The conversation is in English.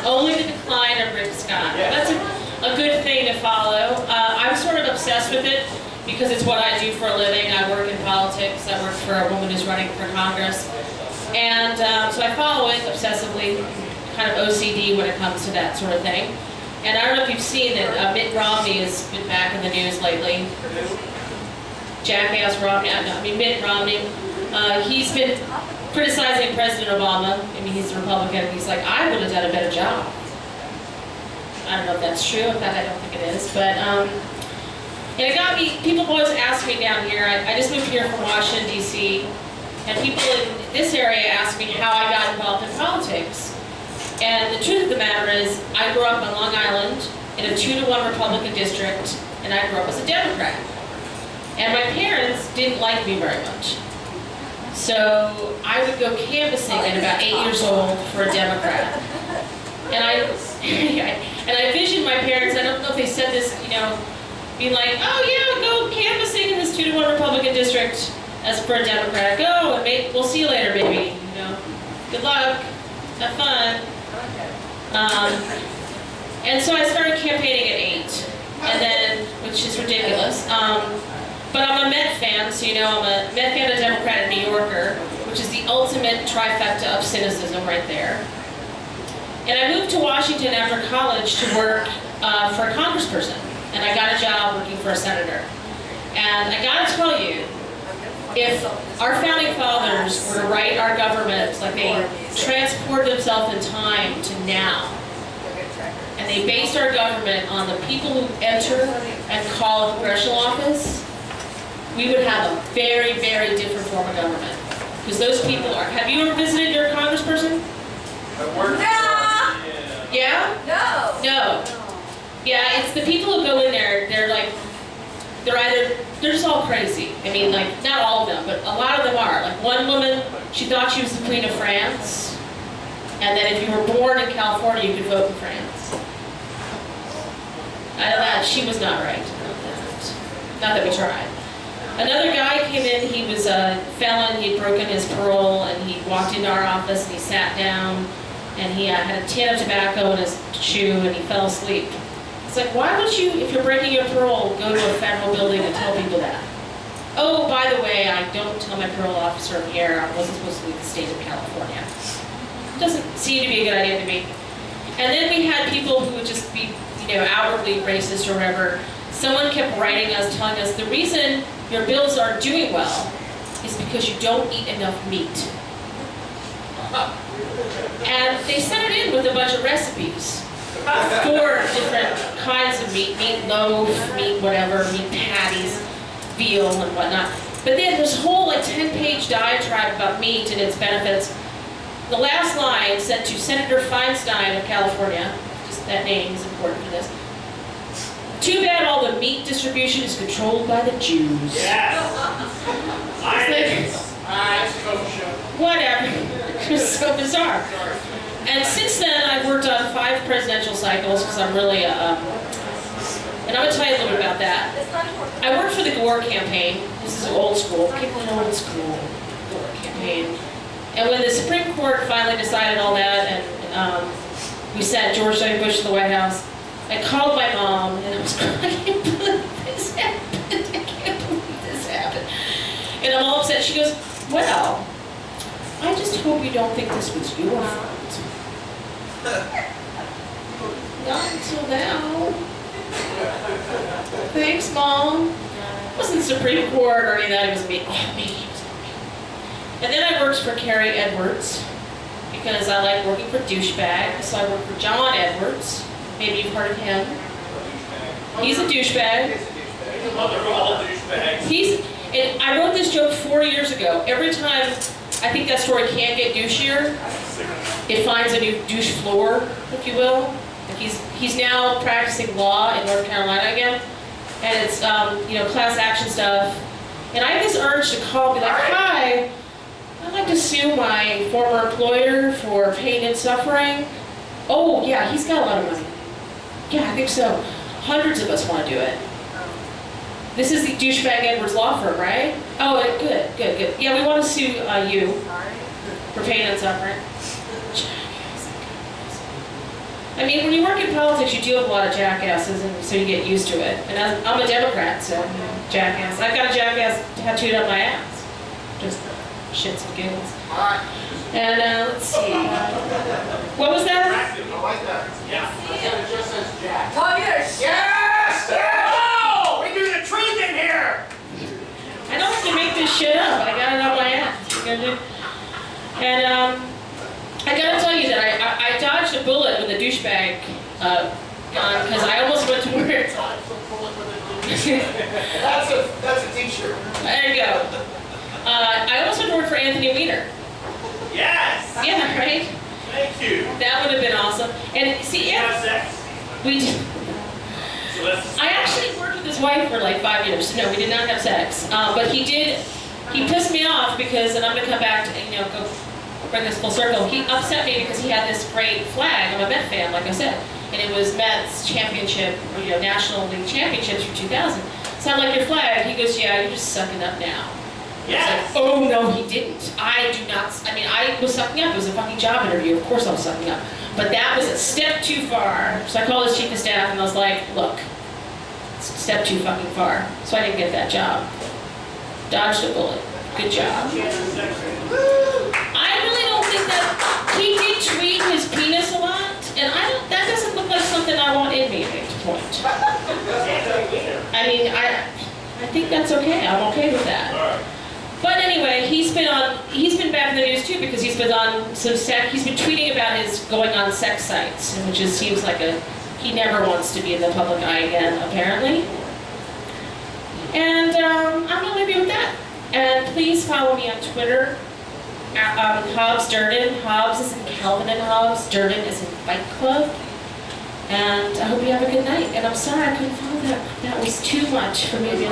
Only the decline of Rick Scott. That's a good thing to follow. I'm sort of obsessed with it because it's what I do for a living. I work in politics. I work for a woman who's running for Congress. And so I follow it obsessively, kind of OCD when it comes to that sort of thing. And I don't know if you've seen that Mitt Romney has been back in the news lately. Jackass Romney, Mitt Romney. He's been criticizing President Obama. I mean, he's a Republican. He's like, I would have done a better job. I don't know if that's true. In fact, I don't think it is. But, and it got me, people always ask me down here, I just moved here from Washington, D.C., and people in this area ask me how I got involved in politics. And the truth of the matter is, I grew up on Long Island in a 2-to-1 Republican district, and I grew up as a Democrat. And my parents didn't like me very much. So I would go canvassing at about 8 years old for a Democrat. And I visioned my parents, I don't know if they said this, being like, oh yeah, go canvassing in this 2-to-1 Republican district as for a Democrat. Go, and we'll see you later, baby. Good luck, have fun. And so I started campaigning at 8, and then, which is ridiculous. But I'm a Met fan, so I'm a Met fan, a Democrat, and a New Yorker, which is the ultimate trifecta of cynicism right there. And I moved to Washington after college to work for a congressperson, and I got a job working for a senator. And I gotta tell you, if our founding fathers were to write our government like they transported themselves in time to now, and they based our government on the people who enter and call a congressional office, we would have a very, very different form of government. Because those people are, have you ever visited your congressperson? No! Yeah? No! No. Yeah, it's the people who go in there, they're just all crazy. I mean, not all of them, but a lot of them are. Like one woman, she thought she was the Queen of France, and that if you were born in California, you could vote in France. She was not right about that. Not that we tried. Another guy came in, he was a felon, he had broken his parole, and he walked into our office and he sat down, and he had a tin of tobacco in his shoe, and he fell asleep. It's like, why would you, if you're breaking your parole, go to a federal building and tell people that? Oh, by the way, I don't tell my parole officer I'm here, I wasn't supposed to leave the state of California. Doesn't seem to be a good idea to me. And then we had people who would just be, outwardly racist or whatever. Someone kept writing us, telling us, the reason your bills aren't doing well is because you don't eat enough meat. And they sent it in with a bunch of recipes. 4 different kinds of meat loaf, meat whatever, meat patties, veal and whatnot. But then this whole 10-page diatribe about meat and its benefits. The last line said to Senator Feinstein of California, just that name is important for this, too bad all the meat distribution is controlled by the Jews. Yes. Whatever. It was so bizarre. And since then, I've worked on 5 presidential cycles because I'm really and I'm going to tell you a little bit about that. I worked for the Gore campaign. This is old school. People know old school Gore campaign. And when the Supreme Court finally decided all that, and we sent George W. Bush to the White House, I called my mom, and I was crying, I can't believe this happened. I can't believe this happened. And I'm all upset. She goes, well, I just hope you don't think this was your fault. Not until now. Thanks, Mom. It wasn't the Supreme Court or any of that. It was me. Oh, me. And then I worked for Carrie Edwards because I like working for douchebags. So I worked for John Edwards. Maybe you've heard of him. He's a douchebag. He's the mother of all douchebags. And I wrote this joke 4 years ago. Every time I think that story can't get douchier, it finds a new douche floor, if you will. Like he's now practicing law in North Carolina again, and it's class action stuff. And I have this urge to call and be like, hi, I'd like to sue my former employer for pain and suffering. Oh yeah, he's got a lot of money. Yeah, I think so. Hundreds of us want to do it. This is the douchebag Edwards law firm, right? Oh, good. Yeah, we want to sue you for pain and suffering. I mean, when you work in politics, you deal with a lot of jackasses, and so you get used to it. And I'm a Democrat, so jackass. I've got a jackass tattooed on my ass. Just shits and giggles. And let's see. What was that? I like that. Yeah. It just says Jack. Oh, yes! Yes! Oh! We do the truth in here! I don't have to make this shit up. I got it on my ass. And I gotta tell you that I dodged a bullet with a douchebag gun because I almost went to work. That's a t-shirt. There you go. I almost went to work for Anthony Weiner. Yes! Yeah, right? Thank you. That would have been awesome. And see, You have sex? we did. So let's... I actually worked with his wife for like 5 years. No, we did not have sex. But he pissed me off because, and I'm gonna come back to, go bring this full circle. He upset me because he had this great flag. I'm a Met fan, like I said. And it was Mets championship, National League championships for 2000. So I'm like, your flag? He goes, yeah, you're just sucking up now. Yes! Like, oh no, he didn't. I was sucking up. It was a fucking job interview. Of course I was sucking up. But that was a step too far. So I called his chief of staff and I was like, look, it's a step too fucking far. So I didn't get that job. Dodged a bullet. Good job. I really don't think that he did tweet his penis a lot, and that doesn't look like something I want in me at this point. I mean, I think that's okay. I'm okay with that. But anyway, he's been back in the news too because he's been tweeting about his going on sex sites, which seems like he never wants to be in the public eye again, apparently. And I'm gonna leave you with that. And please follow me on Twitter, Hobbs Durden. Hobbs is in Calvin and Hobbs. Durden is in Fight Club. And I hope you have a good night. And I'm sorry I couldn't follow that. That was too much for me to be on.